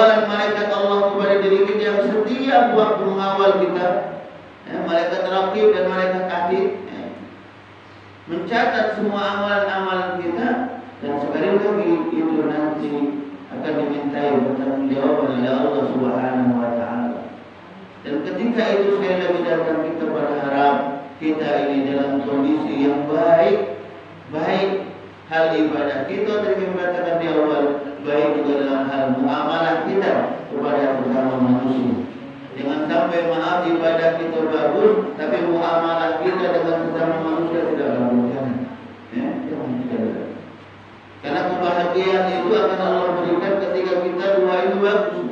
pengawalan malaikat Allah kepada diri kita yang setiap waktu mengawal kita, malaikat raqib dan malaikat atid, mencatat semua amalan-amalan kita, dan sekali lagi itu nanti akan dimintai pertanggungjawaban oleh Allah Subhanahu wa taala. Dan ketika itu sekali lagi datang, kita berharap kita ini dalam kondisi yang baik hal ibadah kita, tadi katakan di awal, baik juga dalam hal muamalah kita kepada sesama manusia. Jangan sampai maaf ibadah kita bagus, tapi muamalah kita dengan sesama manusia tidak bagus. Karena kebahagiaan itu akan Allah berikan ketika kita dua ini bagus.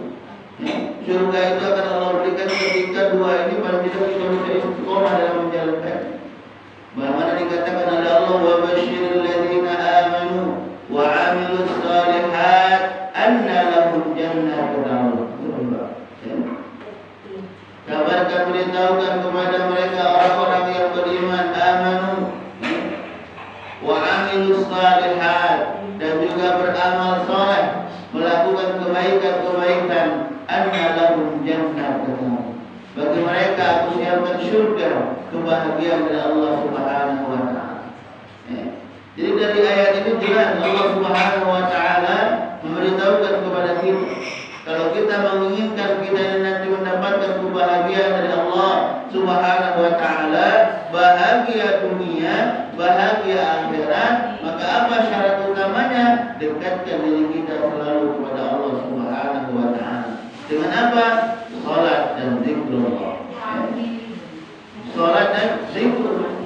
Surga itu akan Allah berikan ketika dua ini pada kita bisa istiqomah dalam menjalankan. Bagaimana dikatakan oleh Allah, wa basyiril ladzina amanu wa 'amilus shalihat anna lahum jannatul. Kabarkan, beritahukan kepada mereka orang-orang yang beriman, amanu wa 'amilus shalihat, dan juga beramal saleh, melakukan kebaikan-kebaikan, anna lahum jannatul. Bagi mereka aku siapkan surga, kebahagiaan dari Allah Subhanahu wa taala. Jadi dari ayat ini jelas Allah Subhanahu wa taala memberitahukan kepada kita, kalau kita menginginkan kita nanti mendapatkan kebahagiaan dari Allah Subhanahu wa taala, bahagia dunia, bahagia akhirat, maka apa syarat utamanya? Dekatkan diri kita selalu kepada Allah Subhanahu wa taala. Dengan apa? Salat dan zikrullah. Salat dan zikrullah.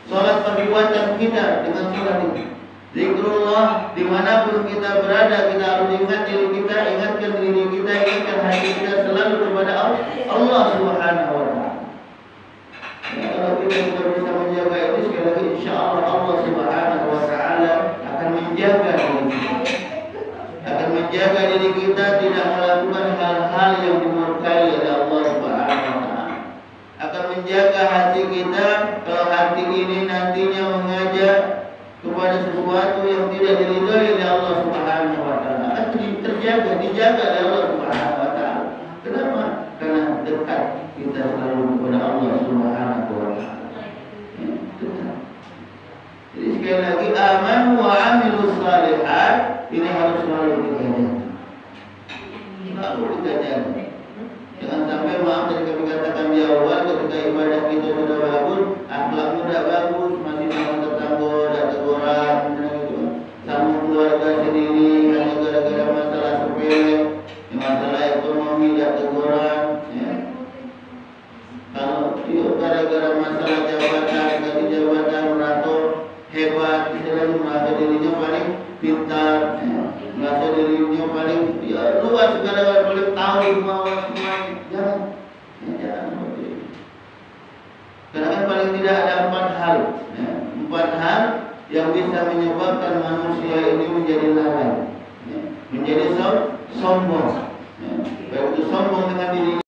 Salat perbuatan kita dengan salat itu. Zikrullah, dimanapun kita berada, kita harus ingat diri kita, ingatkan diri kita, ingatkan hati kita selalu kepada Allah Subhanahu wa taala. Kalau kita sudah bisa menjaga itu, sekali lagi insyaallah Allah Subhanahu wa taala akan menjaga diri kita. Akan menjaga diri kita tidak melakukan hal-hal yang dimurkai oleh Allah Subhanahu wa taala. Akan menjaga hati kita, kalau hati ini nantinya mengajak kepada sesuatu yang tidak diridhai oleh Allah Subhanahu wa taala, dijaga oleh Allah Subhanahu wa taala. Kenapa? Karena dekat kita selalu kepada Allah Subhanahu wa taala. Jadi sekali lagi, amanu wa 'amilus shalihat, ini harus selalu kita jaga. Selalu kita jaga. Jangan sampai, maaf tadi kami katakan di awal, ketika ibadah kita sudah bagus, akhlaknya sudah bagus, masih sama tetangga, ada teguran, sama keluarga sendiri, hanya gara-gara masalah sepele, masalah ekonomi, ada teguran. Kalau dia gara-gara masalah jabatan, ganti jabatan, merasa hebat, istilahnya merasa dirinya paling pintar, merasa dirinya paling luas, segala paling tahu semua. Jangan karena kan paling tidak ada empat hal yang bisa menyebabkan manusia ini menjadi lalai, menjadi sombong, baik itu sombong dengan diri